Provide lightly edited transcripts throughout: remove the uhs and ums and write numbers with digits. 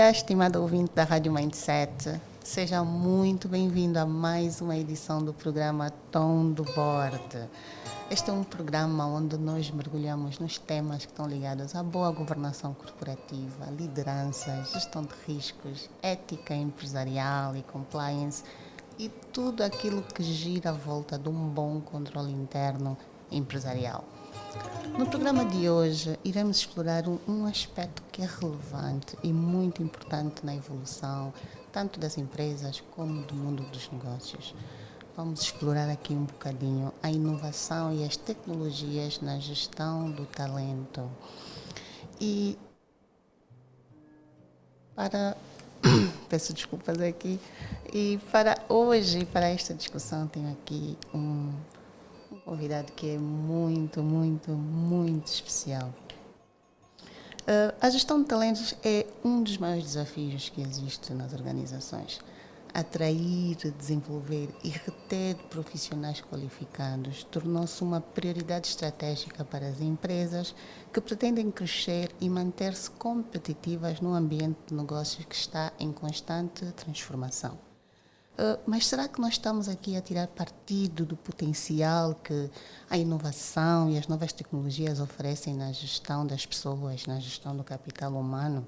dia, estimado ouvinte da Rádio Mindset. Seja muito bem-vindo a mais uma edição do programa Tom do Board. Este é um programa onde nós mergulhamos nos temas que estão ligados à boa governação corporativa, liderança, gestão de riscos, ética empresarial e compliance e tudo aquilo que gira à volta de um bom controle interno empresarial. No programa de hoje, iremos explorar um aspecto que é relevante e muito importante na evolução, tanto das empresas como do mundo dos negócios. Vamos explorar aqui um bocadinho a inovação e as tecnologias na gestão do talento. E peço desculpas aqui. E para hoje, para esta discussão, tenho aqui um convidado que é muito especial. A gestão de talentos é um dos maiores desafios que existe nas organizações. Atrair, desenvolver e reter profissionais qualificados tornou-se uma prioridade estratégica para as empresas que pretendem crescer e manter-se competitivas num ambiente de negócios que está em constante transformação. Mas será que nós estamos aqui a tirar partido do potencial que a inovação e as novas tecnologias oferecem na gestão das pessoas, na gestão do capital humano?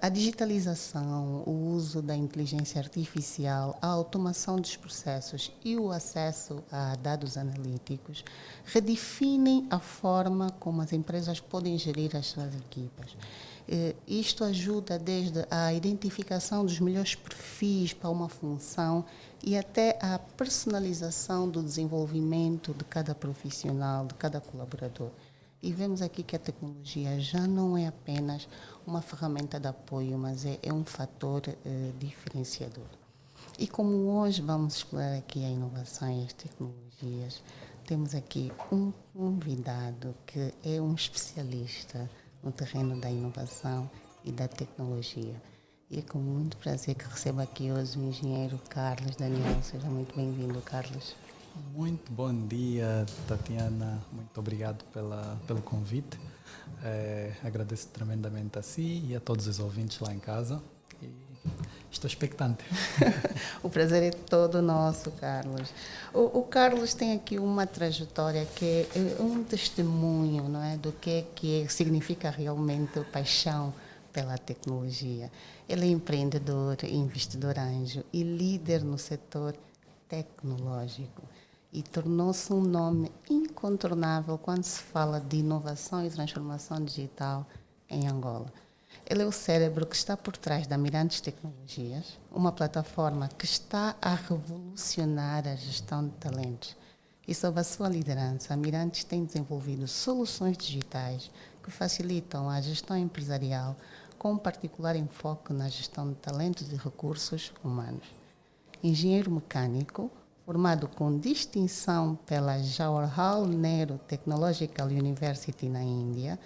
A digitalização, o uso da inteligência artificial, a automação dos processos e o acesso a dados analíticos redefinem a forma como as empresas podem gerir as suas equipas. Isto ajuda desde a identificação dos melhores perfis para uma função e até a personalização do desenvolvimento de cada profissional, de cada colaborador. E vemos aqui que a tecnologia já não é apenas uma ferramenta de apoio, mas é um fator diferenciador. E como hoje vamos explorar aqui a inovação e as tecnologias, temos aqui um convidado que é um especialista no terreno da inovação e da tecnologia. E é com muito prazer que recebo aqui hoje o engenheiro Carlos Daniel. Seja muito bem-vindo, Carlos. Muito bom dia, Tatiana. Muito obrigado pelo convite. Agradeço tremendamente a si e a todos os ouvintes lá em casa. E estou expectante. O prazer é todo nosso, Carlos. O Carlos tem aqui uma trajetória que é um testemunho, não é, do que significa realmente paixão pela tecnologia. Ele é empreendedor, investidor anjo e líder no setor tecnológico. E tornou-se um nome incontornável quando se fala de inovação e transformação digital em Angola. Ele é o cérebro que está por trás da Mirantes Tecnologias, uma plataforma que está a revolucionar a gestão de talentos. E sob a sua liderança, a Mirantes tem desenvolvido soluções digitais que facilitam a gestão empresarial, com um particular enfoque na gestão de talentos e recursos humanos. Engenheiro mecânico, formado com distinção pela Jawaharlal Nehru Technological University na Índia,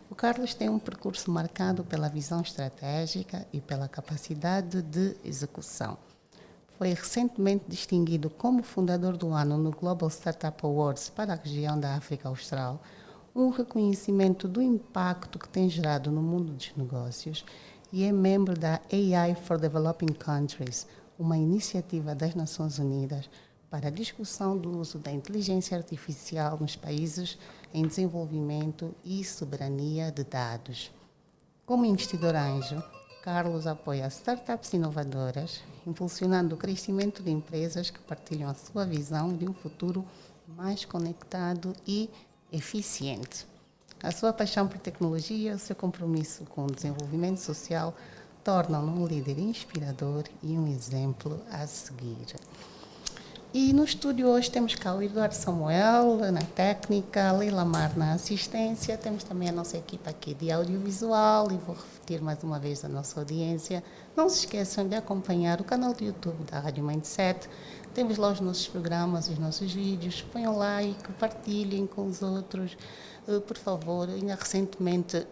o Carlos tem um percurso marcado pela visão estratégica e pela capacidade de execução. Foi recentemente distinguido como fundador do ano no Global Startup Awards para a região da África Austral, um reconhecimento do impacto que tem gerado no mundo dos negócios, e é membro da AI for Developing Countries, uma iniciativa das Nações Unidas para a discussão do uso da inteligência artificial nos países em desenvolvimento e soberania de dados. Como investidor anjo, Carlos apoia startups inovadoras, impulsionando o crescimento de empresas que partilham a sua visão de um futuro mais conectado e eficiente. A sua paixão por tecnologia, o seu compromisso com o desenvolvimento social tornam-no um líder inspirador e um exemplo a seguir. E no estúdio hoje temos cá o Eduardo Samuel na técnica, a Leila Mar na assistência, temos também a nossa equipa aqui de audiovisual e vou repetir mais uma vez a nossa audiência. Não se esqueçam de acompanhar o canal do YouTube da Rádio Mindset, temos lá os nossos programas, os nossos vídeos, ponham like, partilhem com os outros, por favor. Ainda recentemente,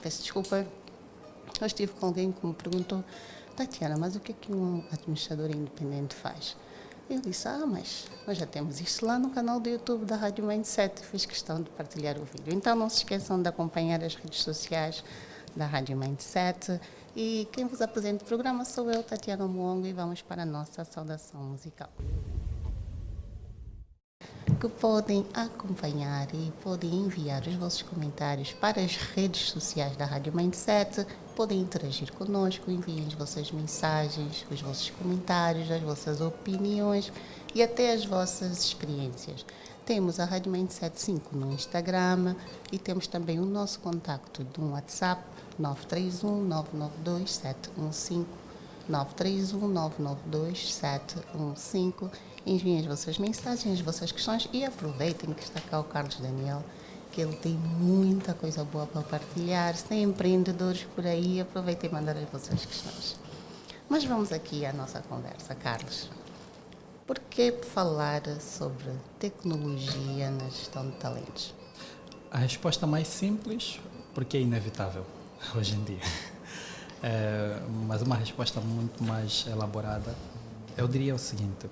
peço desculpa, eu estive com alguém que me perguntou: Tatiana, mas o que é que um administrador independente faz? Eu disse: mas nós já temos isto lá no canal do YouTube da Rádio Mindset. Fiz questão de partilhar o vídeo. Então não se esqueçam de acompanhar as redes sociais da Rádio Mindset E quem vos apresenta o programa sou eu, Tatiana Muongo, e vamos para a nossa saudação musical. Que podem acompanhar e podem enviar os vossos comentários para as redes sociais da Rádio Mindset, podem interagir conosco, enviem as vossas mensagens, os vossos comentários, as vossas opiniões e até as vossas experiências. Temos a Rádio Mindset 5 no Instagram e temos também o nosso contacto do WhatsApp 931 992 715 931 992 715. Enviem as vossas mensagens, as vossas questões e aproveitem que está cá o Carlos Daniel, que ele tem muita coisa boa para partilhar. Se tem empreendedores por aí, aproveitem e mandar as vossas questões. Mas vamos aqui à nossa conversa, Carlos. Por que falar sobre tecnologia na gestão de talentos? A resposta mais simples, porque é inevitável hoje em dia. Mas uma resposta muito mais elaborada, eu diria o seguinte: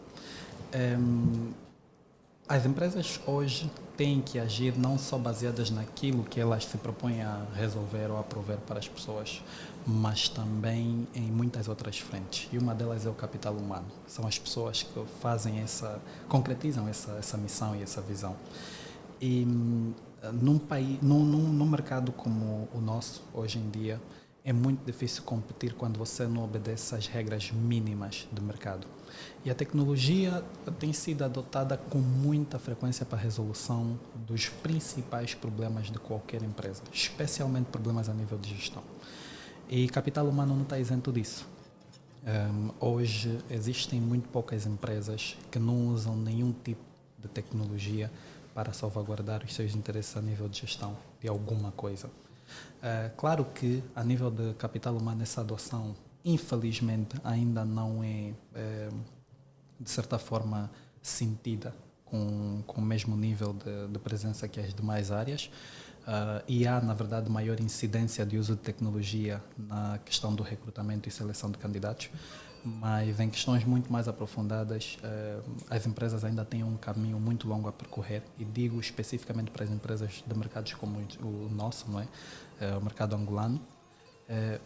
as empresas hoje têm que agir não só baseadas naquilo que elas se propõem a resolver ou a prover para as pessoas, mas também em muitas outras frentes. E uma delas é o capital humano. São as pessoas que fazem concretizam essa missão e essa visão. E num mercado como o nosso, hoje em dia, é muito difícil competir quando você não obedece às regras mínimas do mercado. E a tecnologia tem sido adotada com muita frequência para a resolução dos principais problemas de qualquer empresa, especialmente problemas a nível de gestão. E capital humano não está isento disso. Hoje existem muito poucas empresas que não usam nenhum tipo de tecnologia para salvaguardar os seus interesses a nível de gestão de alguma coisa. Claro que, a nível de capital humano, essa adoção, infelizmente, ainda não é, de certa forma, sentida com o mesmo nível de presença que as demais áreas. E há, na verdade, maior incidência de uso de tecnologia na questão do recrutamento e seleção de candidatos. Mas em questões muito mais aprofundadas, as empresas ainda têm um caminho muito longo a percorrer, e digo especificamente para as empresas de mercados como o nosso, não é? O mercado angolano,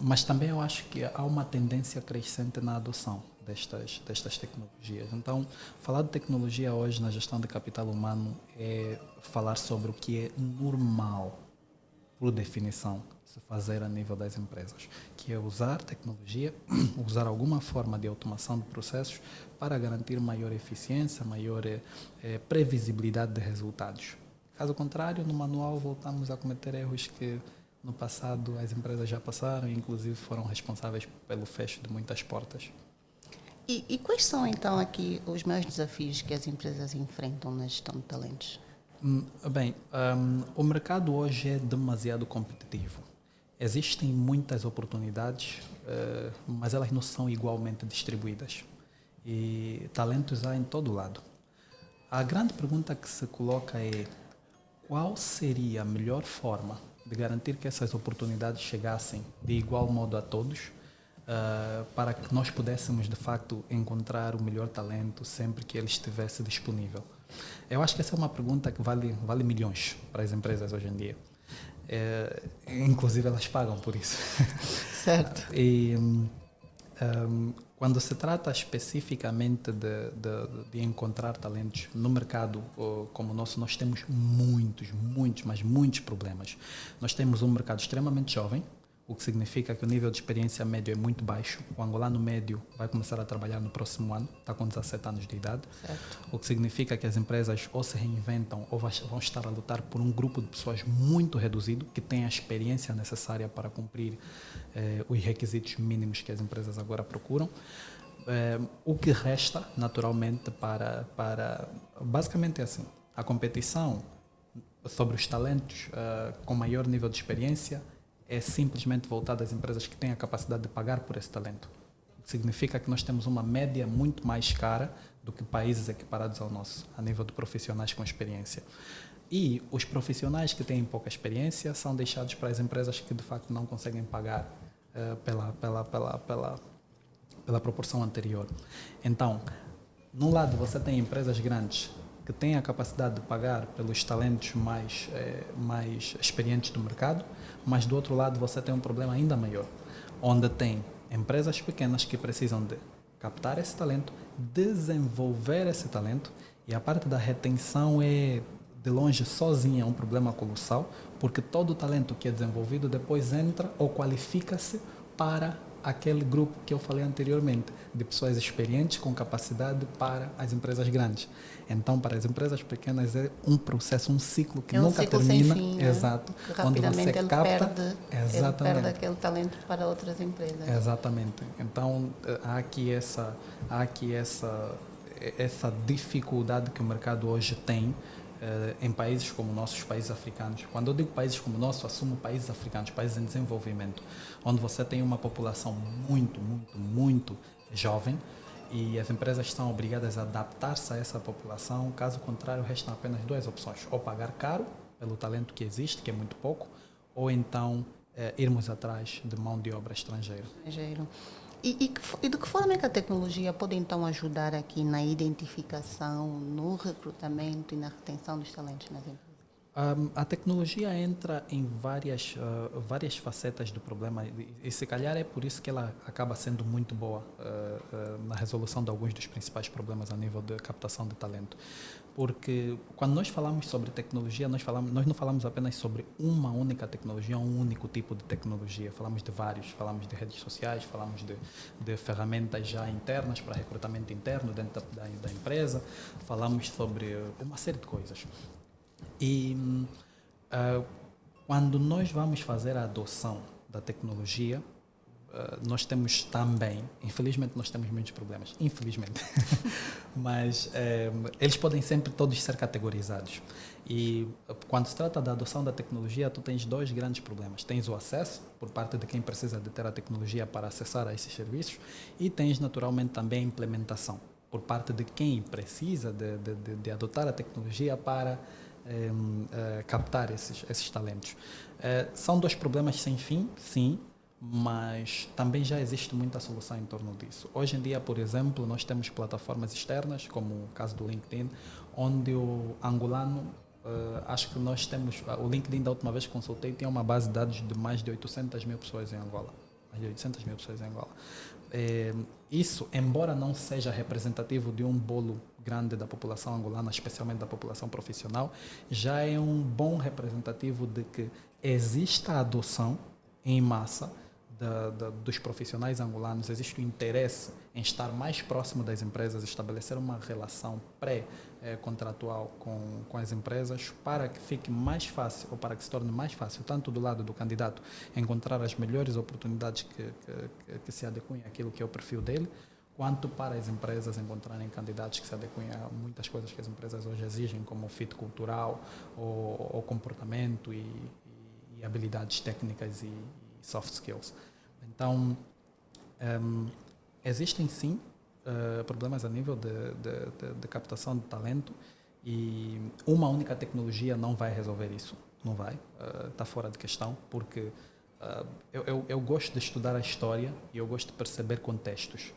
mas também eu acho que há uma tendência crescente na adoção destas tecnologias. Então, falar de tecnologia hoje na gestão de capital humano é falar sobre o que é normal, por definição, se fazer a nível das empresas, que é usar tecnologia, usar alguma forma de automação de processos para garantir maior eficiência, maior previsibilidade de resultados. Caso contrário, no manual voltamos a cometer erros que no passado as empresas já passaram e inclusive foram responsáveis pelo fecho de muitas portas. E quais são então aqui os maiores desafios que as empresas enfrentam na gestão de talentos? Bem, o mercado hoje é demasiado competitivo. Existem muitas oportunidades, mas elas não são igualmente distribuídas. E talentos há em todo lado. A grande pergunta que se coloca é: qual seria a melhor forma de garantir que essas oportunidades chegassem de igual modo a todos, para que nós pudéssemos, de facto, encontrar o melhor talento sempre que ele estivesse disponível? Eu acho que essa é uma pergunta que vale milhões para as empresas hoje em dia. Inclusive elas pagam por isso. Certo. E quando se trata especificamente de encontrar talentos no mercado como o nosso, nós temos muitos problemas. Nós temos um mercado extremamente jovem, o que significa que o nível de experiência médio é muito baixo. O angolano médio vai começar a trabalhar no próximo ano, está com 17 anos de idade. Certo. O que significa que as empresas ou se reinventam ou vão estar a lutar por um grupo de pessoas muito reduzido, que tem a experiência necessária para cumprir os requisitos mínimos que as empresas agora procuram. O que resta, naturalmente, basicamente é assim: a competição sobre os talentos com maior nível de experiência é simplesmente voltada às empresas que têm a capacidade de pagar por esse talento. O que significa que nós temos uma média muito mais cara do que países equiparados ao nosso, a nível de profissionais com experiência. E os profissionais que têm pouca experiência são deixados para as empresas que, de facto, não conseguem pagar pela proporção anterior. Então, num lado você tem empresas grandes que têm a capacidade de pagar pelos talentos mais experientes do mercado, mas do outro lado você tem um problema ainda maior. onde tem empresas pequenas que precisam de captar esse talento, desenvolver esse talento, e a parte da retenção é, de longe, sozinha, um problema colossal, porque todo o talento que é desenvolvido depois entra ou qualifica-se para aquele grupo que eu falei anteriormente, de pessoas experientes com capacidade para as empresas grandes. Então, para as empresas pequenas é um processo, um ciclo que nunca termina. Sem fim, exato. Que rapidamente ele perde, exatamente, ele perde aquele talento para outras empresas. Exatamente. Então, há aqui essa dificuldade que o mercado hoje tem em países como nossos, países africanos. Quando eu digo países como o nosso, assumo países africanos, países em desenvolvimento, onde você tem uma população muito jovem, e as empresas são obrigadas a adaptar-se a essa população. Caso contrário, restam apenas duas opções: ou pagar caro pelo talento que existe, que é muito pouco, ou então irmos atrás de mão de obra estrangeira. E de que forma é que a tecnologia pode então ajudar aqui na identificação, no recrutamento e na retenção dos talentos nas empresas? A tecnologia entra em várias facetas do problema, e se calhar é por isso que ela acaba sendo muito boa na resolução de alguns dos principais problemas a nível de captação de talento. Porque quando nós falamos sobre tecnologia, nós não falamos apenas sobre uma única tecnologia, um único tipo de tecnologia. Falamos de vários, falamos de redes sociais, falamos de ferramentas já internas para recrutamento interno dentro da empresa, falamos sobre uma série de coisas. E quando nós vamos fazer a adoção da tecnologia, nós temos também, infelizmente nós temos muitos problemas, infelizmente, mas eles podem sempre todos ser categorizados. E quando se trata da adoção da tecnologia, tu tens dois grandes problemas. Tens o acesso, por parte de quem precisa de ter a tecnologia para acessar a esses serviços, e tens naturalmente também a implementação, por parte de quem precisa de adotar a tecnologia para captar esses talentos. São dois problemas sem fim, sim, mas também já existe muita solução em torno disso. Hoje em dia, por exemplo, nós temos plataformas externas, como o caso do LinkedIn, onde o angolano, acho que nós temos, o LinkedIn da última vez que consultei, tinha uma base de dados de mais de 800 mil pessoas em Angola. Mais de 800 mil pessoas em Angola. Isso, embora não seja representativo de um bolo grande da população angolana, especialmente da população profissional, já é um bom representativo de que exista a adoção em massa dos profissionais angolanos, existe o interesse em estar mais próximo das empresas, estabelecer uma relação pré-contratual com as empresas, para que fique mais fácil, ou para que se torne mais fácil, tanto do lado do candidato encontrar as melhores oportunidades que se adequem àquilo que é o perfil dele, quanto para as empresas encontrarem candidatos que se adequem a muitas coisas que as empresas hoje exigem, como fit cultural, ou comportamento e habilidades técnicas e soft skills. Então, existem sim problemas a nível de captação de talento, e uma única tecnologia não vai resolver isso, não vai, está fora de questão, porque eu gosto de estudar a história e eu gosto de perceber contextos.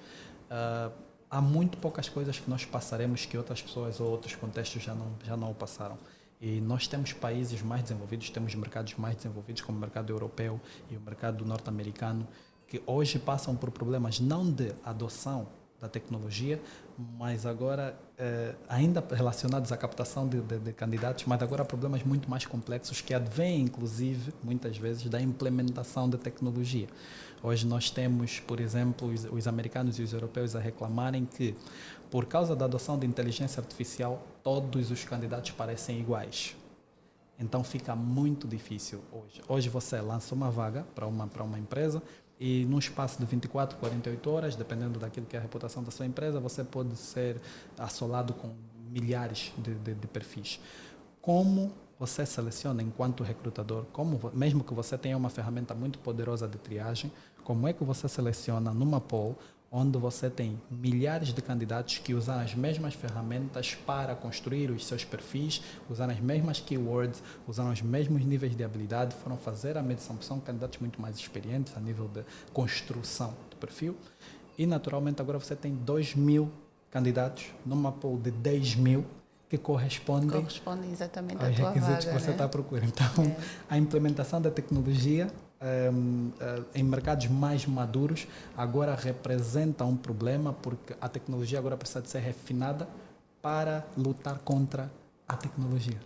Há muito poucas coisas que nós passaremos que outras pessoas ou outros contextos já não o passaram. E nós temos países mais desenvolvidos, temos mercados mais desenvolvidos, como o mercado europeu e o mercado norte-americano, que hoje passam por problemas não de adoção da tecnologia, mas agora ainda relacionados à captação de candidatos, mas agora problemas muito mais complexos que advêm, inclusive, muitas vezes, da implementação da tecnologia. Hoje nós temos, por exemplo, os americanos e os europeus a reclamarem que, por causa da adoção de inteligência artificial, todos os candidatos parecem iguais. Então fica muito difícil hoje. Hoje você lança uma vaga para uma empresa e num espaço de 24, 48 horas, dependendo daquilo que é a reputação da sua empresa, você pode ser assolado com milhares de perfis. Como você seleciona enquanto recrutador, mesmo que você tenha uma ferramenta muito poderosa de triagem, como é que você seleciona numa poll onde você tem milhares de candidatos que usam as mesmas ferramentas para construir os seus perfis, usam as mesmas keywords, usam os mesmos níveis de habilidade, foram fazer a medição, são candidatos muito mais experientes a nível de construção do perfil, e naturalmente agora você tem 2.000 candidatos numa pool de 10.000 que correspondem exatamente aos à tua requisitos vaga, que você está à procura. Então, a implementação da tecnologia em mercados mais maduros, agora representa um problema porque a tecnologia agora precisa de ser refinada para lutar contra a tecnologia.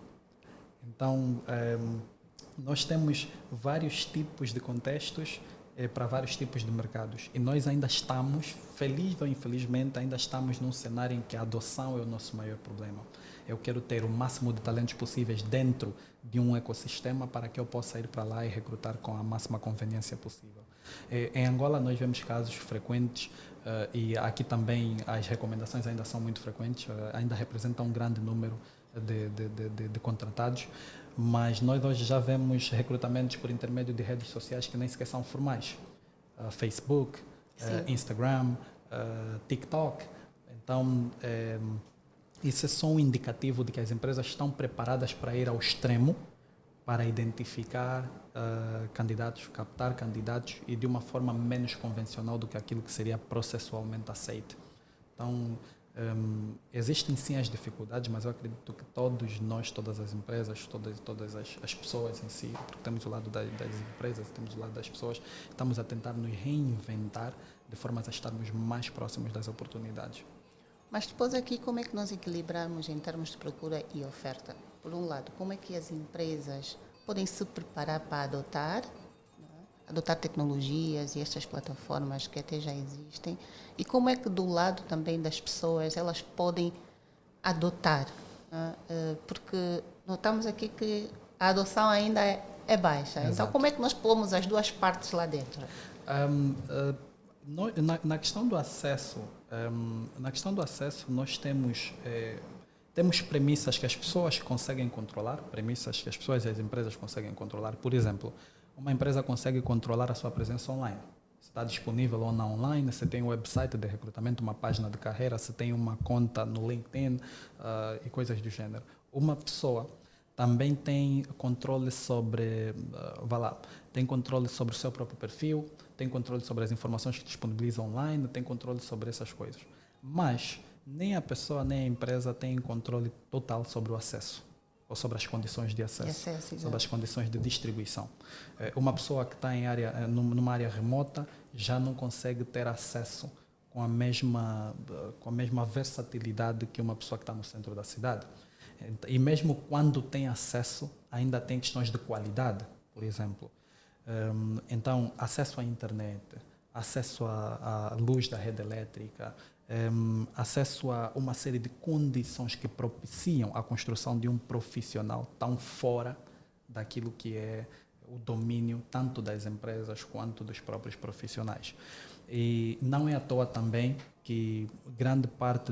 Então, nós temos vários tipos de contextos para vários tipos de mercados. E nós ainda estamos, feliz ou infelizmente, ainda estamos num cenário em que a adoção é o nosso maior problema. Eu quero ter o máximo de talentos possíveis dentro de um ecossistema para que eu possa ir para lá e recrutar com a máxima conveniência possível. Em Angola nós vemos casos frequentes e aqui também as recomendações ainda são muito frequentes, ainda representam um grande número de contratados, mas nós hoje já vemos recrutamentos por intermédio de redes sociais que nem sequer são formais. Facebook, Instagram, TikTok. Então, isso é só um indicativo de que as empresas estão preparadas para ir ao extremo, para identificar candidatos, captar candidatos e de uma forma menos convencional do que aquilo que seria processualmente aceito. Então, existem sim as dificuldades, mas eu acredito que todos nós, todas as empresas, todas as pessoas em si, porque temos o lado das empresas, temos o lado das pessoas, estamos a tentar nos reinventar de forma a estarmos mais próximos das oportunidades. Mas depois aqui, como é que nós equilibramos em termos de procura e oferta? Por um lado, como é que as empresas podem se preparar para adotar tecnologias e estas plataformas que até já existem, e como é que do lado também das pessoas elas podem adotar, porque notamos aqui que a adoção ainda é baixa. Exato. Então como é que nós pomos as duas partes lá dentro? Na questão do acesso, nós temos premissas que as pessoas conseguem controlar, premissas que as pessoas e as empresas conseguem controlar. Por exemplo, uma empresa consegue controlar a sua presença online. Se está disponível ou não online, se tem um website de recrutamento, uma página de carreira, se tem uma conta no LinkedIn e coisas do gênero. Uma pessoa também tem controle sobre, tem controle sobre o seu próprio perfil, tem controle sobre as informações que disponibiliza online, tem controle sobre essas coisas. Mas nem a pessoa nem a empresa têm controle total sobre o acesso ou sobre as condições de acesso, sobre as condições de distribuição. Uma pessoa que está numa área remota já não consegue ter acesso com a mesma versatilidade que uma pessoa que está no centro da cidade. E mesmo quando tem acesso, ainda tem questões de qualidade, por exemplo. Então, acesso à internet, acesso à luz da rede elétrica, acesso a uma série de condições que propiciam a construção de um profissional tão fora daquilo que é o domínio tanto das empresas quanto dos próprios profissionais. E não é à toa também que grande parte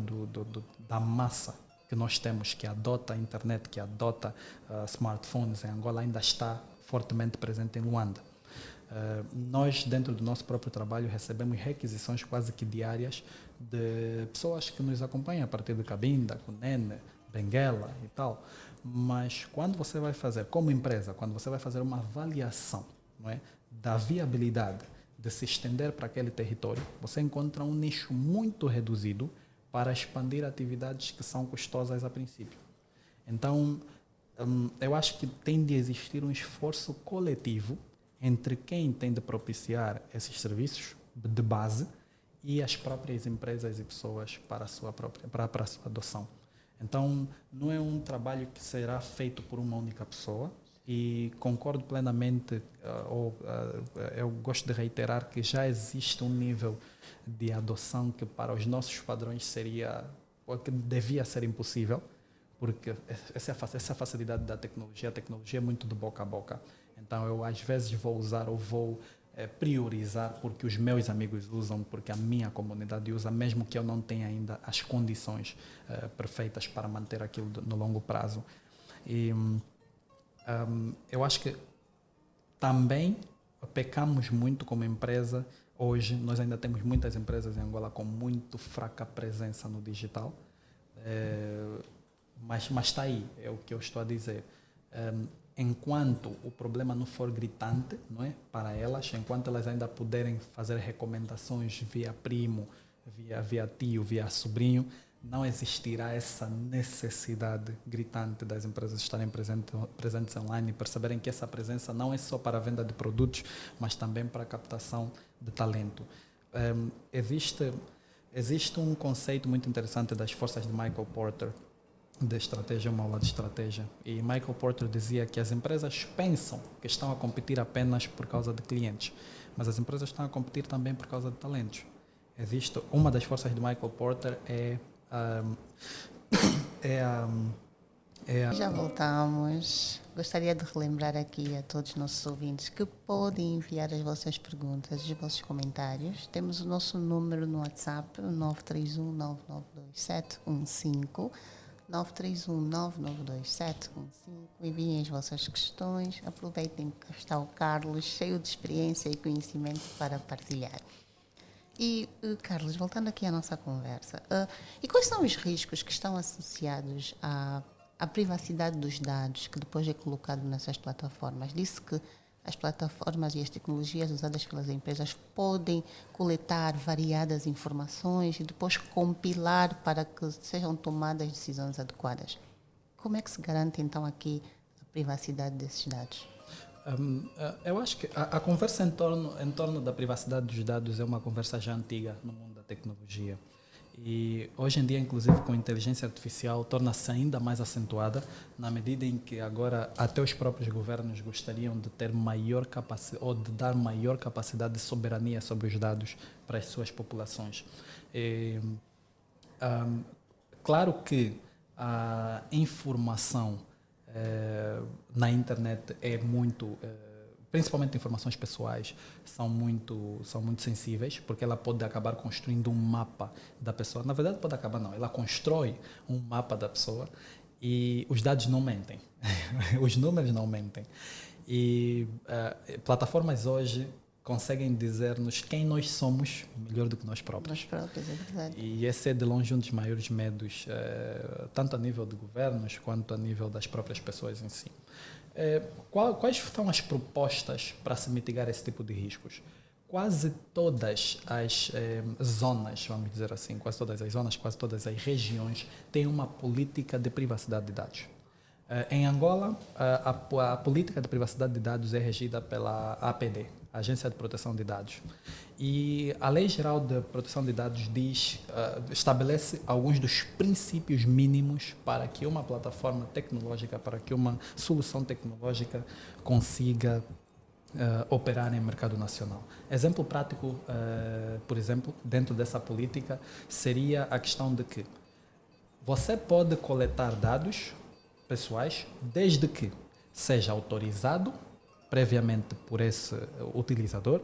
da massa que nós temos que adota a internet, que adota smartphones em Angola, ainda está fortemente presente em Luanda. Nós, dentro do nosso próprio trabalho, recebemos requisições quase que diárias de pessoas que nos acompanham a partir de Cabinda, Cunene, Benguela e tal. Mas quando você vai fazer, como empresa, quando você vai fazer uma avaliação, não é, da viabilidade de se estender para aquele território, você encontra um nicho muito reduzido para expandir atividades que são custosas a princípio. Então, eu acho que tem de existir um esforço coletivo entre quem tem de propiciar esses serviços de base e as próprias empresas e pessoas para a sua adoção. Então, não é um trabalho que será feito por uma única pessoa e concordo plenamente, eu gosto de reiterar que já existe um nível de adoção que para os nossos padrões seria, ou que devia ser impossível, porque essa é a facilidade da tecnologia. A tecnologia é muito de boca a boca. Então, eu às vezes vou usar ou vou priorizar porque os meus amigos usam, porque a minha comunidade usa, mesmo que eu não tenha ainda as condições perfeitas para manter aquilo no longo prazo. E eu acho que também pecamos muito como empresa. Hoje, nós ainda temos muitas empresas em Angola com muito fraca presença no digital. Mas está aí, é o que eu estou a dizer. Enquanto o problema não for gritante, não é, para elas, enquanto elas ainda puderem fazer recomendações via primo, via tio, via sobrinho, não existirá essa necessidade gritante das empresas estarem presentes online e perceberem que essa presença não é só para a venda de produtos, mas também para a captação de talento. Existe um conceito muito interessante das forças de Michael Porter, de estratégia, uma aula de estratégia. E Michael Porter dizia que as empresas pensam que estão a competir apenas por causa de clientes, mas as empresas estão a competir também por causa de talentos. Existe uma das forças de Michael Porter Já voltamos. Gostaria de relembrar aqui a todos os nossos ouvintes que podem enviar as vossas perguntas, os vossos comentários. Temos o nosso número no WhatsApp, 931-992-715. 931-992-715. Enviem as vossas questões. Aproveitem que está o Carlos, cheio de experiência e conhecimento para partilhar. E, Carlos, voltando aqui à nossa conversa, e quais são os riscos que estão associados à privacidade dos dados que depois é colocado nessas plataformas? Disse que as plataformas e as tecnologias usadas pelas empresas podem coletar variadas informações e depois compilar para que sejam tomadas decisões adequadas. Como é que se garante, então, aqui a privacidade desses dados? Eu acho que a conversa em torno da privacidade dos dados é uma conversa já antiga no mundo da tecnologia. E hoje em dia, inclusive com a inteligência artificial, torna-se ainda mais acentuada, na medida em que agora até os próprios governos gostariam de ter maior capacidade ou de dar maior capacidade de soberania sobre os dados para as suas populações. Claro que a informação na internet é muito, principalmente informações pessoais, são muito sensíveis, porque ela pode acabar construindo um mapa da pessoa. Na verdade, pode acabar não, ela constrói um mapa da pessoa e os dados não mentem, os números não mentem. E plataformas hoje conseguem dizer-nos quem nós somos melhor do que nós próprios. Nós próprios, é verdade. E esse é de longe um dos maiores medos, tanto a nível de governos quanto a nível das próprias pessoas em si. Quais são as propostas para se mitigar esse tipo de riscos? Quase todas as zonas, vamos dizer assim, quase todas as regiões têm uma política de privacidade de dados. Em Angola, a política de privacidade de dados é regida pela APD, Agência de Proteção de Dados. E a Lei Geral de Proteção de Dados estabelece alguns dos princípios mínimos para que uma plataforma tecnológica, para que uma solução tecnológica consiga operar em mercado nacional. Exemplo prático, por exemplo, dentro dessa política, seria a questão de que você pode coletar dados pessoais desde que seja autorizado previamente por esse utilizador,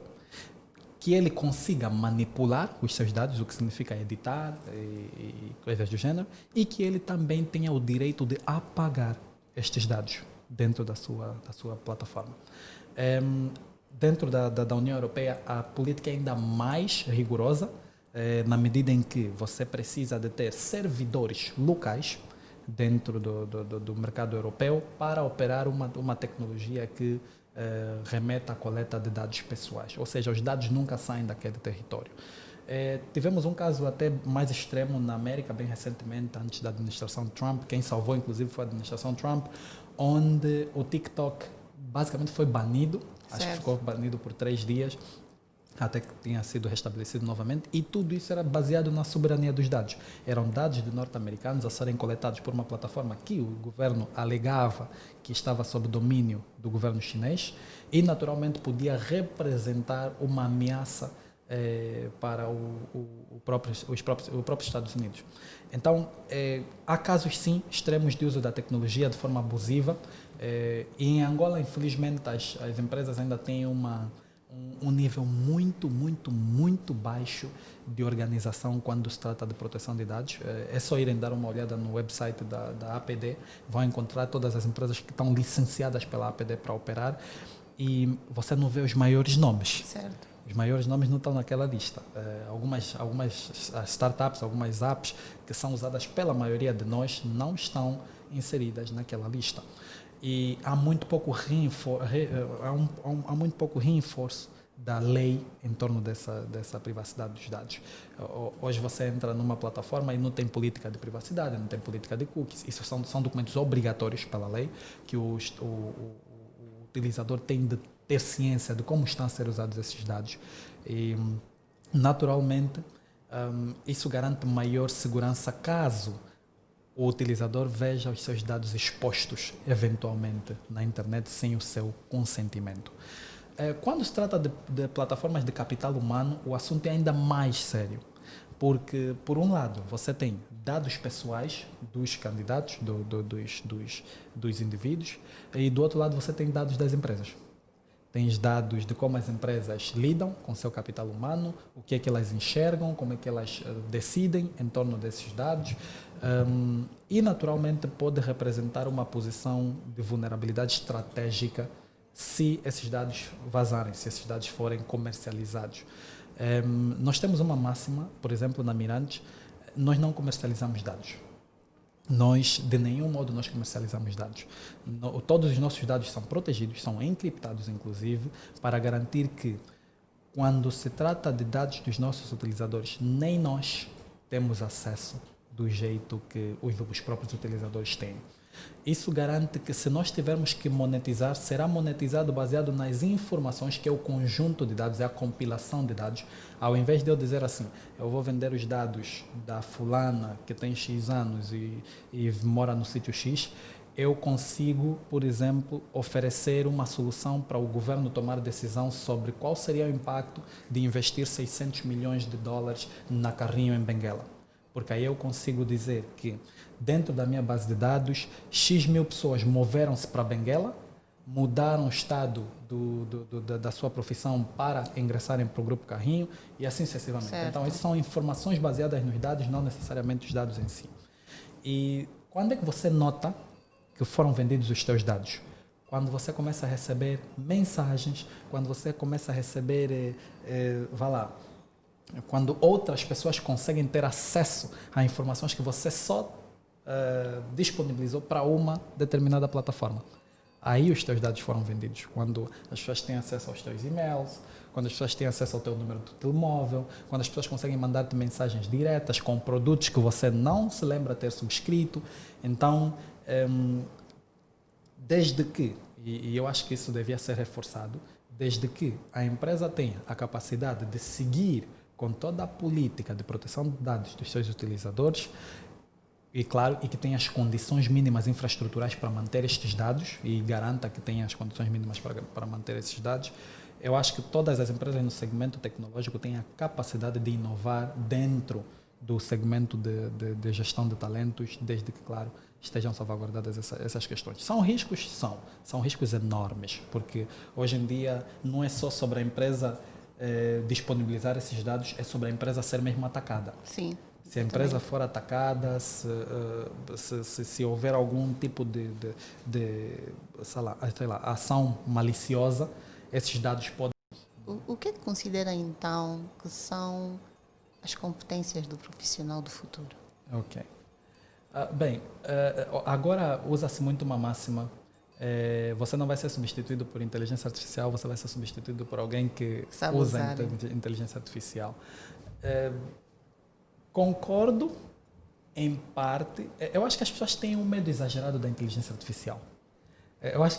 que ele consiga manipular os seus dados, o que significa editar e coisas do gênero, e que ele também tenha o direito de apagar estes dados dentro da sua plataforma. Dentro da União Europeia, a política é ainda mais rigorosa, na medida em que você precisa de ter servidores locais dentro do mercado europeu para operar uma tecnologia que remeta à coleta de dados pessoais, ou seja, os dados nunca saem daquele território. Tivemos um caso até mais extremo na América, bem recentemente, antes da administração Trump. Quem salvou, inclusive, foi a administração Trump, onde o TikTok basicamente foi banido. Certo. Acho que ficou banido por 3 dias, até que tinha sido restabelecido novamente, e tudo isso era baseado na soberania dos dados. Eram dados de norte-americanos a serem coletados por uma plataforma que o governo alegava que estava sob domínio do governo chinês e, naturalmente, podia representar uma ameaça para os próprios Estados Unidos. Então, há casos, sim, extremos de uso da tecnologia de forma abusiva, e em Angola, infelizmente, as empresas ainda têm um nível muito, muito, muito baixo de organização quando se trata de proteção de dados. É só irem dar uma olhada no website da APD, vão encontrar todas as empresas que estão licenciadas pela APD para operar e você não vê os maiores nomes. Certo. Os maiores nomes não estão naquela lista. Algumas startups, algumas apps que são usadas pela maioria de nós não estão inseridas naquela lista. E há muito pouco reforço da lei em torno dessa privacidade dos dados. Hoje você entra numa plataforma e não tem política de privacidade, não tem política de cookies. Isso são documentos obrigatórios pela lei que o utilizador tem de ter ciência de como estão a ser usados esses dados. E, naturalmente, isso garante maior segurança caso o utilizador veja os seus dados expostos, eventualmente, na internet sem o seu consentimento. Quando se trata de plataformas de capital humano, o assunto é ainda mais sério. Porque, por um lado, você tem dados pessoais dos candidatos, dos indivíduos, e do outro lado você tem dados das empresas. Tens dados de como as empresas lidam com seu capital humano, o que é que elas enxergam, como é que elas decidem em torno desses dados. E, naturalmente, pode representar uma posição de vulnerabilidade estratégica se esses dados vazarem, se esses dados forem comercializados. Nós temos uma máxima, por exemplo, na Mirantes, nós não comercializamos dados. Nós, de nenhum modo, nós comercializamos dados. Todos os nossos dados são protegidos, são encriptados, inclusive, para garantir que, quando se trata de dados dos nossos utilizadores, nem nós temos acesso do jeito que os próprios utilizadores têm. Isso garante que, se nós tivermos que monetizar, será monetizado baseado nas informações, que é o conjunto de dados, é a compilação de dados. Ao invés de eu dizer assim, eu vou vender os dados da fulana que tem X anos e mora no sítio X, eu consigo, por exemplo, oferecer uma solução para o governo tomar decisão sobre qual seria o impacto de investir 600 milhões de dólares na Carrinho em Benguela. Porque aí eu consigo dizer que, dentro da minha base de dados, X mil pessoas moveram-se para Benguela, mudaram o estado da sua profissão para ingressarem para o Grupo Carrinho e assim sucessivamente. Certo. Então, essas são informações baseadas nos dados, não necessariamente os dados em si. E quando é que você nota que foram vendidos os teus dados? Quando você começa a receber mensagens, quando você começa a receber, quando outras pessoas conseguem ter acesso a informações que você só disponibilizou para uma determinada plataforma. Aí os teus dados foram vendidos. Quando as pessoas têm acesso aos teus e-mails, quando as pessoas têm acesso ao teu número de telemóvel, quando as pessoas conseguem mandar-te mensagens diretas com produtos que você não se lembra ter subscrito. Então, desde que, e eu acho que isso devia ser reforçado, desde que a empresa tenha a capacidade de seguir com toda a política de proteção de dados dos seus utilizadores, e claro, e que tenha as condições mínimas infraestruturais para manter estes dados e garanta que tenha as condições mínimas para manter esses dados, eu acho que todas as empresas no segmento tecnológico têm a capacidade de inovar dentro do segmento de gestão de talentos, desde que, claro, estejam salvaguardadas essas questões. São riscos? São riscos enormes, porque hoje em dia não é só sobre a empresa disponibilizar esses dados, é sobre a empresa ser mesmo atacada. Sim. Se a empresa for atacada, se houver algum tipo de ação maliciosa, esses dados podem... O que considera, então, que são as competências do profissional do futuro? Ok. Agora usa-se muito uma máxima. Você não vai ser substituído por inteligência artificial, você vai ser substituído por alguém que usa inteligência artificial. Concordo em parte. Eu acho que as pessoas têm um medo exagerado da inteligência artificial. Eu acho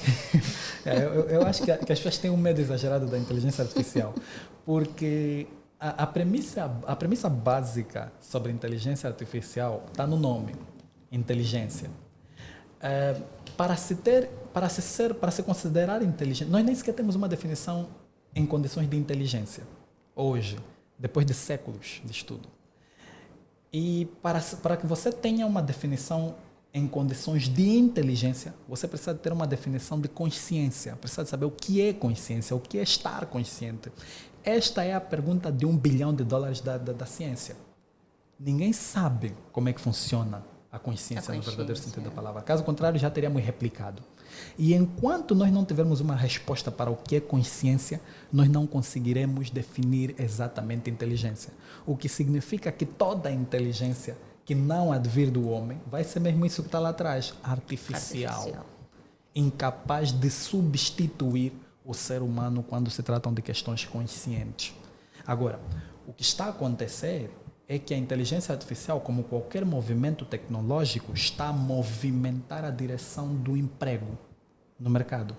que as pessoas têm um medo exagerado da inteligência artificial, porque a premissa básica sobre inteligência artificial está no nome, inteligência. Para se considerar inteligente, nós nem sequer temos uma definição em condições de inteligência hoje, depois de séculos de estudo. E para que você tenha uma definição em condições de inteligência, você precisa ter uma definição de consciência, precisa saber o que é consciência, o que é estar consciente. Esta é a pergunta de $1 bilhão da ciência. Ninguém sabe como é que funciona a consciência no verdadeiro sentido da palavra. Caso contrário, já teríamos replicado. E enquanto nós não tivermos uma resposta para o que é consciência, nós não conseguiremos definir exatamente inteligência. O que significa que toda inteligência que não advir do homem vai ser mesmo isso que está lá atrás, artificial. Incapaz de substituir o ser humano quando se tratam de questões conscientes. Agora, o que está a acontecer é que a inteligência artificial, como qualquer movimento tecnológico, está a movimentar a direção do emprego no mercado.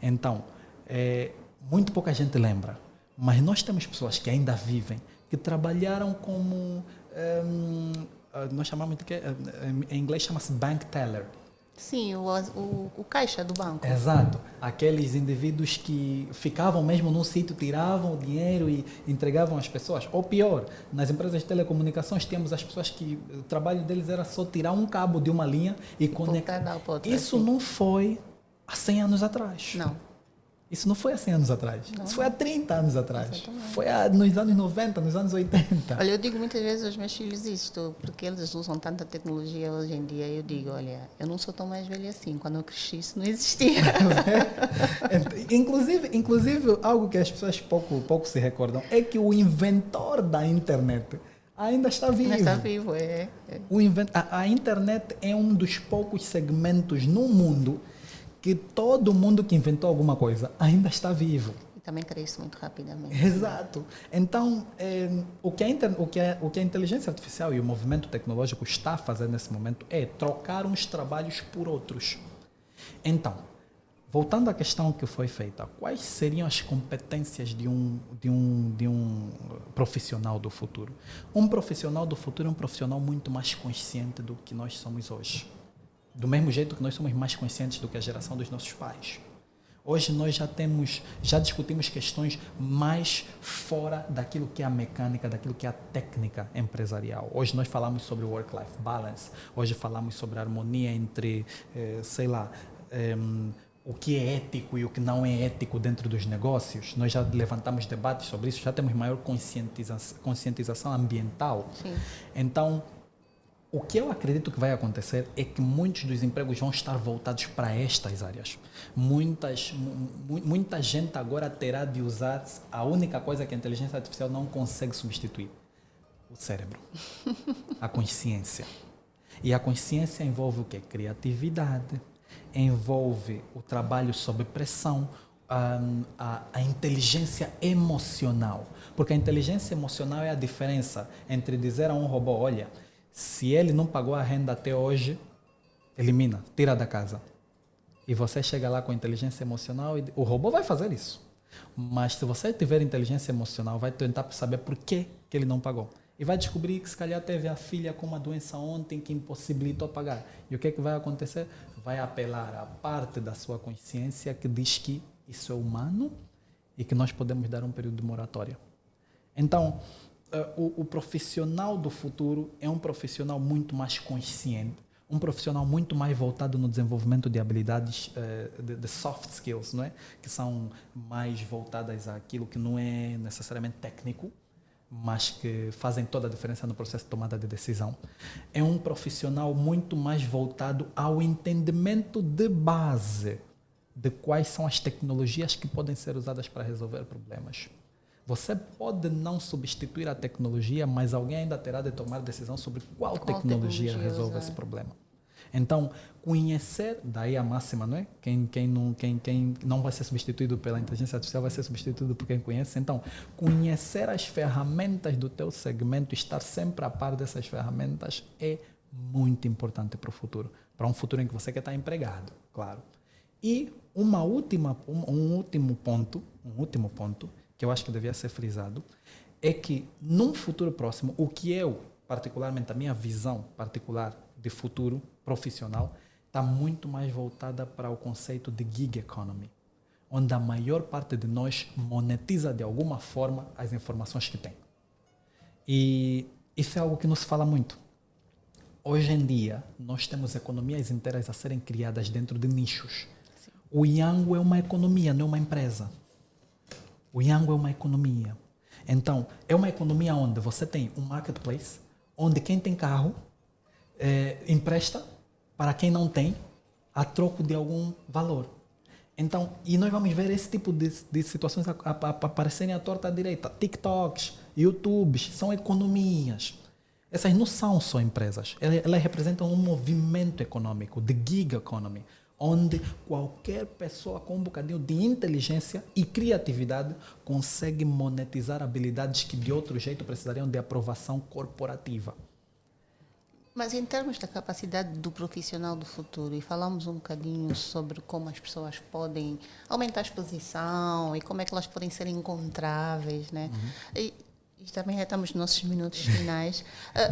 Então, muito pouca gente lembra, mas nós temos pessoas que ainda vivem, que trabalharam como, nós chamamos de que, em inglês chama-se bank teller. Sim, o caixa do banco. Exato. Aqueles indivíduos que ficavam mesmo num sítio, tiravam o dinheiro e entregavam às pessoas. Ou pior, nas empresas de telecomunicações temos as pessoas que o trabalho deles era só tirar um cabo de uma linha e conectar. Isso não foi há 100 anos atrás. Não. Isso não foi há 100 anos atrás. Não. Isso foi há 30 anos atrás. Exatamente. Foi nos anos 90, nos anos 80. Olha, eu digo muitas vezes aos meus filhos isto, porque eles usam tanta tecnologia hoje em dia. Eu digo, olha, eu não sou tão mais velha assim. Quando eu cresci, isso não existia. inclusive, algo que as pessoas pouco se recordam é que o inventor da internet ainda está vivo. Ainda está vivo, A internet é um dos poucos segmentos no mundo que todo mundo que inventou alguma coisa ainda está vivo. E também cresce muito rapidamente. Exato. Então, o que a inteligência artificial e o movimento tecnológico está a fazer nesse momento é trocar uns trabalhos por outros. Então, voltando à questão que foi feita, quais seriam as competências de um profissional do futuro? Um profissional do futuro é um profissional muito mais consciente do que nós somos hoje. Do mesmo jeito que nós somos mais conscientes do que a geração dos nossos pais. Hoje nós já discutimos questões mais fora daquilo que é a mecânica, daquilo que é a técnica empresarial. Hoje nós falamos sobre work-life balance, hoje falamos sobre a harmonia entre, o que é ético e o que não é ético dentro dos negócios. Nós já levantamos debates sobre isso, já temos maior conscientização ambiental. Sim. Então, o que eu acredito que vai acontecer é que muitos dos empregos vão estar voltados para estas áreas. Muita gente agora terá de usar a única coisa que a inteligência artificial não consegue substituir: o cérebro, a consciência. E a consciência envolve o quê? Criatividade, envolve o trabalho sob pressão, a inteligência emocional. Porque a inteligência emocional é a diferença entre dizer a um robô, olha, se ele não pagou a renda até hoje, elimina, tira da casa. E você chega lá com inteligência emocional e o robô vai fazer isso. Mas se você tiver inteligência emocional, vai tentar saber por que ele não pagou. E vai descobrir que se calhar teve a filha com uma doença ontem que impossibilitou pagar. E o que vai acontecer? Vai apelar à parte da sua consciência que diz que isso é humano e que nós podemos dar um período de moratória. Então, o profissional do futuro é um profissional muito mais consciente, um profissional muito mais voltado no desenvolvimento de habilidades de soft skills, não é? Que são mais voltadas àquilo que não é necessariamente técnico, mas que fazem toda a diferença no processo de tomada de decisão. É um profissional muito mais voltado ao entendimento de base de quais são as tecnologias que podem ser usadas para resolver problemas. Você pode não substituir a tecnologia, mas alguém ainda terá de tomar decisão sobre qual tecnologia resolve esse problema. Então, conhecer, daí a máxima, não é? Quem não vai ser substituído pela inteligência artificial vai ser substituído por quem conhece. Então, conhecer as ferramentas do teu segmento, estar sempre a par dessas ferramentas é muito importante para o futuro. Para um futuro em que você quer estar empregado, claro. E um último ponto, que eu acho que devia ser frisado, é que num futuro próximo, o que eu, particularmente, a minha visão particular de futuro profissional, está muito mais voltada para o conceito de gig economy, onde a maior parte de nós monetiza de alguma forma as informações que tem. E isso é algo que não se fala muito. Hoje em dia, nós temos economias inteiras a serem criadas dentro de nichos. Sim. O Yango é uma economia, não é uma empresa. O Yango é uma economia. Então, é uma economia onde você tem um marketplace, onde quem tem carro empresta para quem não tem, a troco de algum valor. Então, e nós vamos ver esse tipo de situações aparecerem à torta à direita. TikToks, YouTubes, são economias. Essas não são só empresas. Elas representam um movimento econômico, de gig economy, onde qualquer pessoa com um bocadinho de inteligência e criatividade consegue monetizar habilidades que de outro jeito precisariam de aprovação corporativa. Mas em termos da capacidade do profissional do futuro, e falamos um bocadinho sobre como as pessoas podem aumentar a exposição e como é que elas podem ser encontráveis, né? E também já estamos nos nossos minutos finais.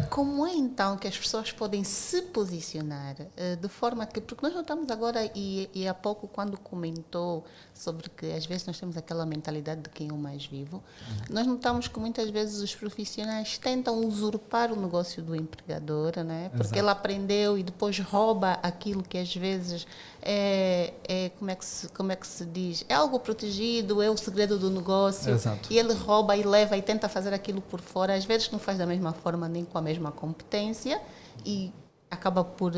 Como é então que as pessoas podem se posicionar de forma que... Porque nós notamos agora, e há pouco quando comentou sobre que às vezes nós temos aquela mentalidade de quem é o mais vivo, nós notamos que muitas vezes os profissionais tentam usurpar o negócio do empregador, né? Porque Exato. ele aprendeu e depois rouba aquilo que às vezes como é que se diz? É algo protegido, é o segredo do negócio. Exato. E ele rouba e leva e tenta fazer aquilo por fora. Às vezes não faz da mesma forma nem com a mesma competência e acaba por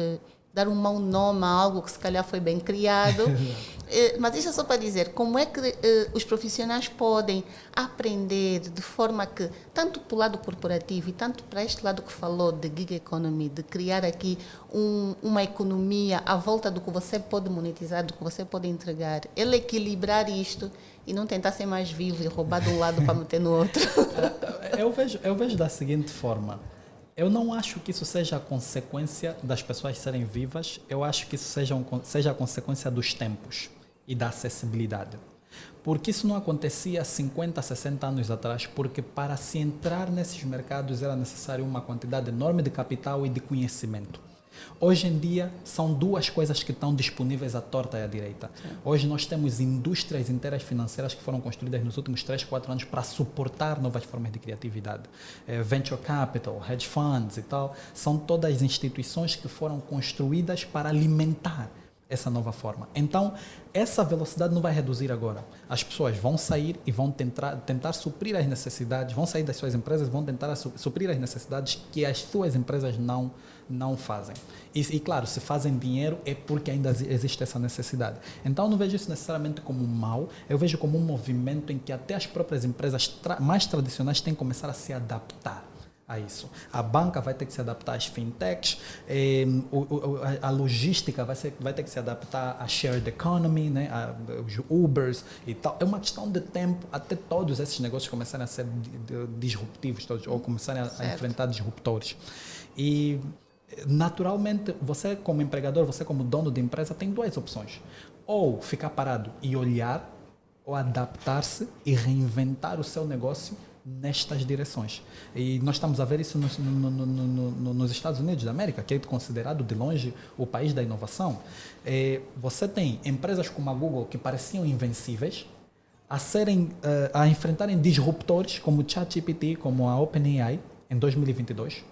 dar um mau nome a algo que se calhar foi bem criado. Mas isso é só para dizer como é que os profissionais podem aprender de forma que, tanto para o lado corporativo e tanto para este lado que falou de gig economy, de criar aqui uma economia à volta do que você pode monetizar, do que você pode entregar, ele equilibrar isto e não tentar ser mais vivo e roubar de um lado para meter no outro. Eu vejo da seguinte forma. Eu não acho que isso seja a consequência das pessoas serem vivas, eu acho que isso seja a consequência dos tempos e da acessibilidade. Porque isso não acontecia 50, 60 anos atrás, porque para se entrar nesses mercados era necessário uma quantidade enorme de capital e de conhecimento. Hoje em dia, são duas coisas que estão disponíveis à torta e à direita. Sim. Hoje nós temos indústrias inteiras financeiras que foram construídas nos últimos 3, 4 anos para suportar novas formas de criatividade. Venture capital, hedge funds e tal, são todas instituições que foram construídas para alimentar essa nova forma. Então, essa velocidade não vai reduzir agora. As pessoas vão sair e vão tentar suprir as necessidades, vão sair das suas empresas, vão tentar suprir as necessidades que as suas empresas não fazem. E claro, se fazem dinheiro é porque ainda existe essa necessidade. Então, eu não vejo isso necessariamente como um mal, eu vejo como um movimento em que até as próprias empresas mais tradicionais têm que começar a se adaptar a isso. A banca vai ter que se adaptar às fintechs, a logística vai ter que se adaptar à shared economy, né, aos Ubers e tal. É uma questão de tempo até todos esses negócios começarem a ser disruptivos, todos, ou começarem a enfrentar disruptores. E, naturalmente, você como empregador, você como dono de empresa, tem duas opções. Ou ficar parado e olhar, ou adaptar-se e reinventar o seu negócio nestas direções. E nós estamos a ver isso nos Estados Unidos da América, que é considerado de longe o país da inovação. Você tem empresas como a Google que pareciam invencíveis a enfrentarem disruptores como o ChatGPT, como a OpenAI em 2022.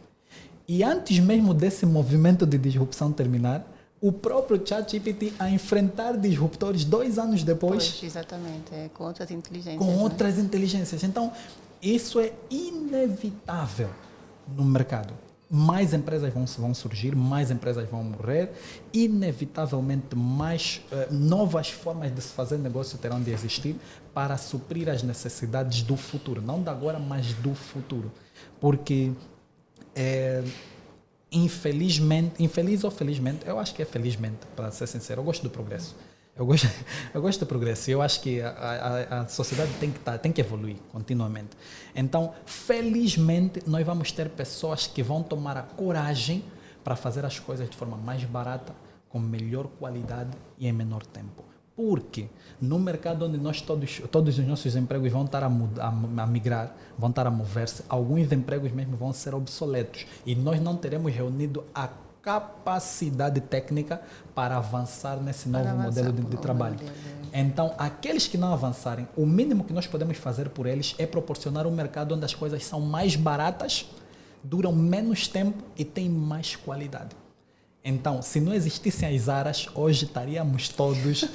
E antes mesmo desse movimento de disrupção terminar, o próprio ChatGPT a enfrentar disruptores 2 anos depois. Pois, exatamente, com outras inteligências. Com outras inteligências. Então, isso é inevitável no mercado. Mais empresas vão surgir, mais empresas vão morrer, inevitavelmente mais novas formas de se fazer negócio terão de existir para suprir as necessidades do futuro, não da agora, mas do futuro. Porque, infeliz ou felizmente, eu acho que é felizmente, para ser sincero, eu gosto do progresso. Eu gosto do progresso e eu acho que a sociedade tem que evoluir continuamente. Então, felizmente, nós vamos ter pessoas que vão tomar a coragem para fazer as coisas de forma mais barata, com melhor qualidade e em menor tempo. Porque no mercado onde nós todos os nossos empregos vão estar a migrar, vão estar a mover-se, alguns empregos mesmo vão ser obsoletos e nós não teremos reunido a capacidade técnica para avançar nesse novo modelo de trabalho. Então, aqueles que não avançarem, o mínimo que nós podemos fazer por eles é proporcionar um mercado onde as coisas são mais baratas, duram menos tempo e têm mais qualidade. Então, se não existissem as Zaras, hoje estaríamos todos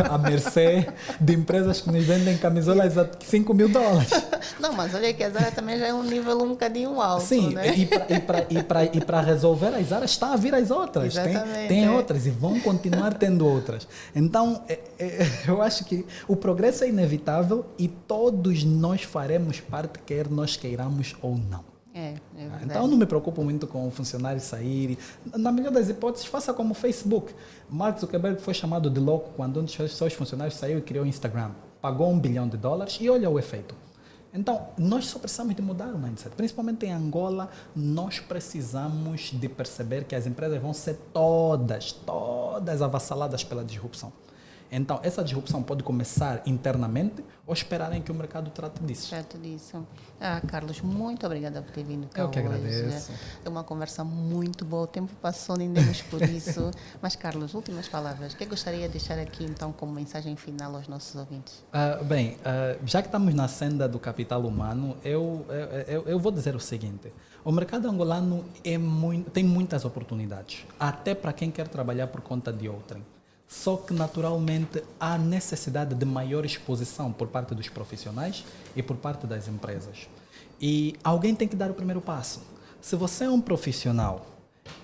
à mercê de empresas que nos vendem camisolas a $5.000. Não, mas olha que a Zara também já é um nível um bocadinho alto. Sim, né? e para resolver as Zaras, está a vir as outras. Tem outras e vão continuar tendo outras. Então, eu acho que o progresso é inevitável e todos nós faremos parte, quer nós queiramos ou não. É verdade. Então, eu não me preocupo muito com o funcionário sair. Na melhor das hipóteses, faça como o Facebook. Mark Zuckerberg foi chamado de louco quando um dos seus funcionários saiu e criou o Instagram. Pagou $1 bilhão e olha o efeito. Então, nós só precisamos de mudar o mindset. Principalmente em Angola, nós precisamos de perceber que as empresas vão ser todas avassaladas pela disrupção. Então, essa disrupção pode começar internamente ou esperarem que o mercado trate disso. Carlos, muito obrigada por ter vindo cá Eu que hoje. agradeço. É uma conversa muito boa. O tempo passou, nem demos por isso. Mas, Carlos, últimas palavras. O que gostaria de deixar aqui, então, como mensagem final aos nossos ouvintes? Já que estamos na senda do capital humano, eu vou dizer o seguinte. O mercado angolano tem muitas oportunidades, até para quem quer trabalhar por conta de outrem. Só que, naturalmente, há necessidade de maior exposição por parte dos profissionais e por parte das empresas. E alguém tem que dar o primeiro passo. Se você é um profissional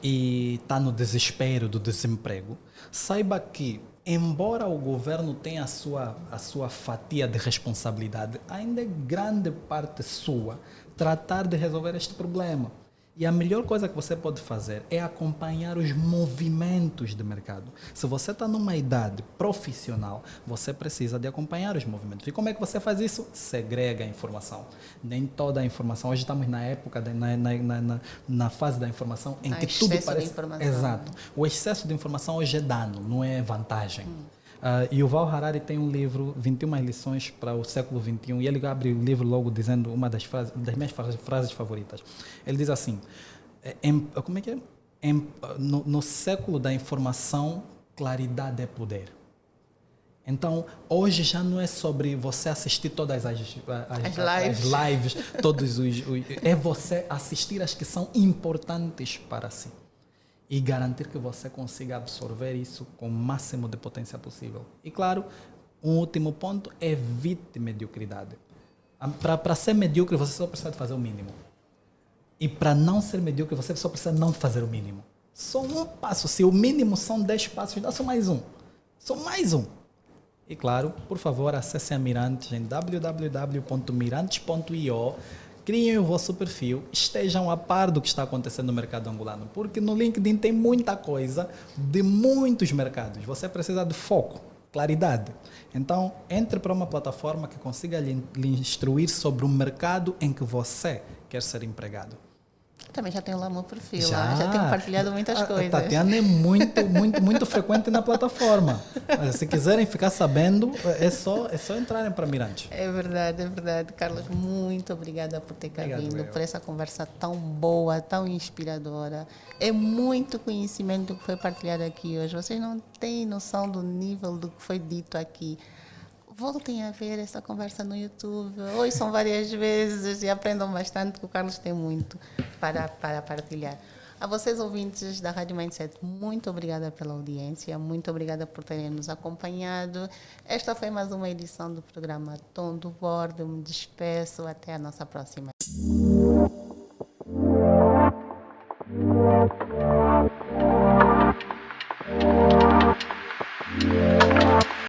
e está no desespero do desemprego, saiba que, embora o governo tenha a sua fatia de responsabilidade, ainda é grande parte sua tratar de resolver este problema. E a melhor coisa que você pode fazer é acompanhar os movimentos de mercado. Se você está numa idade profissional, você precisa de acompanhar os movimentos. E como é que você faz isso? Segrega a informação. Nem toda a informação. Hoje estamos na época, na fase da informação em que tudo parece... Exato. O excesso de informação hoje é dano, não é vantagem. Yuval Harari tem um livro, 21 lições para o século XXI, e ele abre o livro logo dizendo uma das minhas frases favoritas. Ele diz assim, no século da informação, claridade é poder. Então, hoje já não é sobre você assistir todas as lives, é você assistir as que são importantes para si. E garantir que você consiga absorver isso com o máximo de potência possível. E, claro, um último ponto, evite mediocridade. Para ser medíocre, você só precisa de fazer o mínimo. E para não ser medíocre, você só precisa não fazer o mínimo. Só um passo. Se o mínimo são 10 passos, dá só mais um. Só mais um. E, claro, por favor, acessem a Mirantes em www.mirantes.io. Criem o vosso perfil, estejam a par do que está acontecendo no mercado angolano, porque no LinkedIn tem muita coisa de muitos mercados. Você precisa de foco, claridade. Então, entre para uma plataforma que consiga lhe instruir sobre o mercado em que você quer ser empregado. Também já tenho lá meu perfil, já tenho partilhado muitas coisas. A Tatiana é muito frequente na plataforma. Mas se quiserem ficar sabendo, é só entrarem para Mirante. É verdade. Carlos, muito obrigada por ter vindo, por essa conversa tão boa, tão inspiradora. É muito conhecimento que foi partilhado aqui hoje. Vocês não têm noção do nível do que foi dito aqui. Voltem a ver essa conversa no YouTube, ouçam várias vezes e aprendam bastante, porque o Carlos tem muito para partilhar. A vocês, ouvintes da Rádio Mindset, muito obrigada pela audiência, muito obrigada por terem nos acompanhado. Esta foi mais uma edição do programa Tom do Bordo. Eu me despeço, até a nossa próxima.